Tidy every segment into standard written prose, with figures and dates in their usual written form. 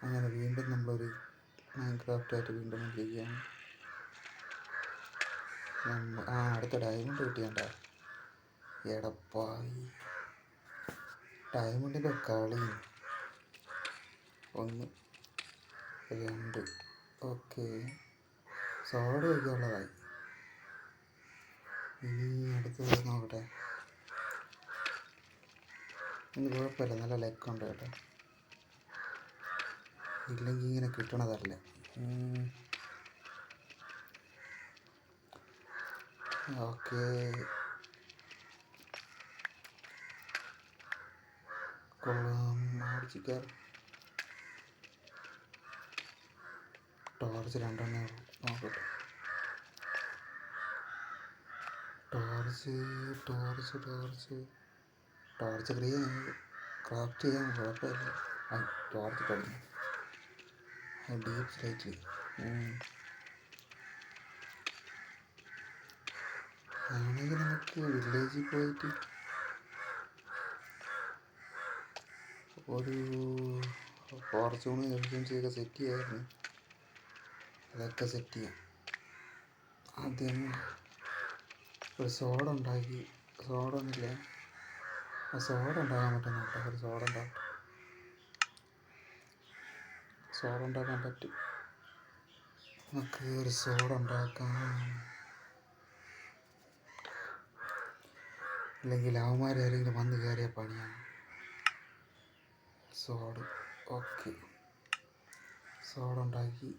അങ്ങനെ വീണ്ടും നമ്മളൊരു മൈൻക്രാഫ്റ്റായിട്ട് വീണ്ടും വന്നിരിക്കുകയാണ്. അടുത്ത ഡയമണ്ട് കിട്ടിയണ്ട എടപ്പായി. ഡയമണ്ടിൻ്റെ കളി 1 2. ഓക്കെ, സോഡ് വയ്ക്കാനുള്ളതായി. ഇനി അടുത്തത് നോക്കട്ടെ. ഇന്ന് കുഴപ്പമില്ല, നല്ല ലെക്കുണ്ട് കേട്ടോ. ഇല്ലെങ്കിൽ ഇങ്ങനെ കിട്ടണതല്ല. ഓക്കെ, കൊള്ളാം. അടിച്ചിക്കാർ ടോർച്ച് 2 നോക്കട്ടെ. ടോർച്ച് ക്രാഫ്റ്റ് ചെയ്യാൻ കുഴപ്പമില്ല. ടോർച്ച് കഴിഞ്ഞു. ഡീപ്പ് സ്ലൈറ്റിൽ ആണെങ്കിൽ നമുക്ക് വില്ലേജിൽ പോയിട്ട് ഒരു ഫോർച്യൂൺ എഫിഷ്യൻസിയൊക്കെ സെറ്റ് ചെയ്യായിരുന്നു. അതൊക്കെ സെറ്റ് ചെയ്യാം. ആദ്യം ഒരു സോഡ ഉണ്ടാക്കി. സോഡ ഉണ്ടാക്കാൻ പറ്റുന്നുണ്ടോ? ഒരു സോഡ ഉണ്ടാക്കാൻ പറ്റും. നമുക്ക് ഒരു സോഡ ഉണ്ടാക്കാം. അല്ലെങ്കിൽ അവന്മാരാരെങ്കിലും വന്ന് കയറിയ പണിയാണ്. സോഡ് ഓക്കെ, സോഡ ഉണ്ടാക്കി.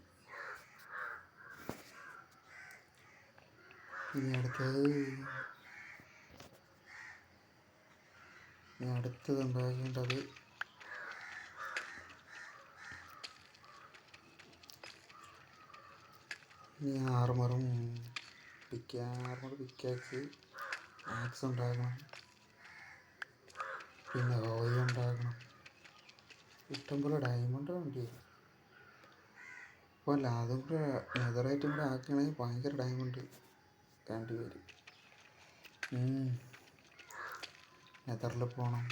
ഇനി അടുത്തത് ഉണ്ടാക്കേണ്ടത് ആർമറും പിക്കാക്സ് ആക്സ് ഉണ്ടാക്കണം. പിന്നെ ഓയിൽ ഉണ്ടാക്കണം. ഇഷ്ടംപോലെ ഡയമണ്ട് വേണ്ടി വരും. അപ്പോൾ അല്ല, അതും കൂടെ നെതറേറ്റും കൂടെ ആക്കുകയാണെങ്കിൽ ഭയങ്കര ഡയമണ്ട് വേണ്ടി വരും. നെതറിൽ പോകണം.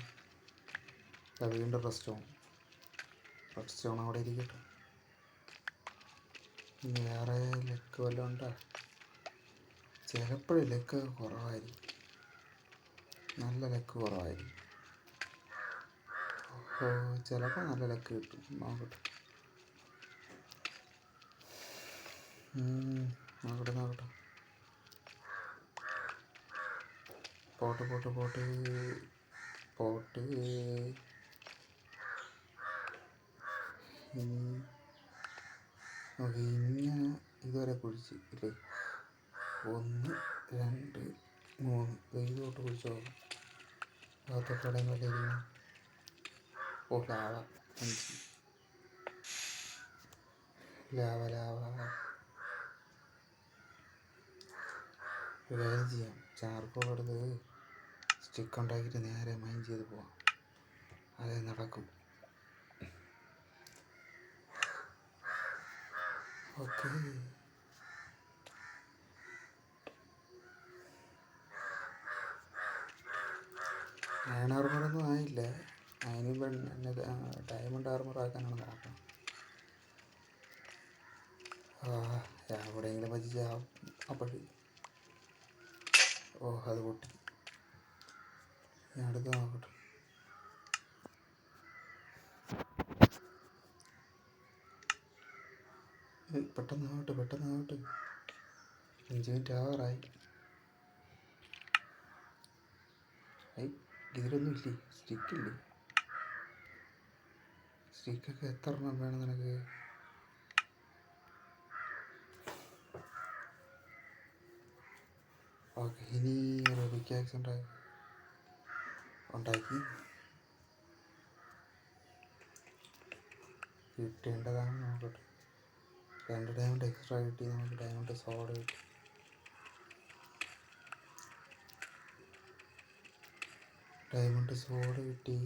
വീണ്ടും റെഡ് സ്റ്റോൺ അവിടെ ഇരിക്കട്ടെ. ഇനി വേറെ ലെക്ക് വല്ലതും ഉണ്ടോ? ചിലപ്പോഴും ലെക്ക് കുറവായിരിക്കും. നല്ല ലെക്ക് കുറവായിരിക്കും. ചിലപ്പോൾ നല്ല ലെക്ക് കിട്ടും. നോക്കട്ടെ. പോട്ട് ഇങ്ങനെ ഇതുവരെ കുഴിച്ച് ഇല്ലേ? 1 2 3 ഇതോട്ട് കുഴിച്ചോ. അകത്തൊക്കെ നല്ല. ലാവ വേഗം ചെയ്യാം. ചാർക്കോൾ എടുത്ത് സ്റ്റിക്ക് ഉണ്ടാക്കിയിട്ട് നേരെ മൈൻ ചെയ്ത് പോവാം. അതേ നടക്കും. ഓക്കെ, അയൺ ആർമറൊന്നും ആയില്ല. അതിന് ഡയമണ്ട് ആർമർ ആക്കാനാണ് നോക്കണം. എവിടെയെങ്കിലും പറ്റിച്ച അപ്പോഴേ അത് പൊട്ടി. ഞാൻ അടുത്ത് നോക്കട്ടെ. പെട്ടെന്നാവട്ടെ 5 മിനിറ്റ് ആവാറായി. ഇതിലൊന്നും ഇല്ലേ? സ്റ്റിക്കില്ലേ? സ്റ്റിക്കൊക്കെ എത്ര എണ്ണം വേണം നിനക്ക്? ഓക്കെ, ഇനി ഒരു പിക്കാക്സ് ഉണ്ടാക്കി കിട്ടേണ്ടതാണ്. നോക്കട്ടെ. 2 ഡയമണ്ട് എക്സ്ട്രാ കിട്ടി. നമുക്ക് ഡയമണ്ട് സോഡ് കിട്ടി.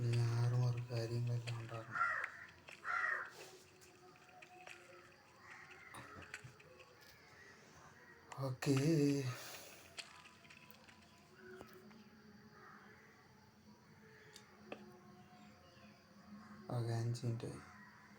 ഇനി 6 കാര്യങ്ങളെല്ലാം ഉണ്ടാക്കണം. Okay, okay 5 minute.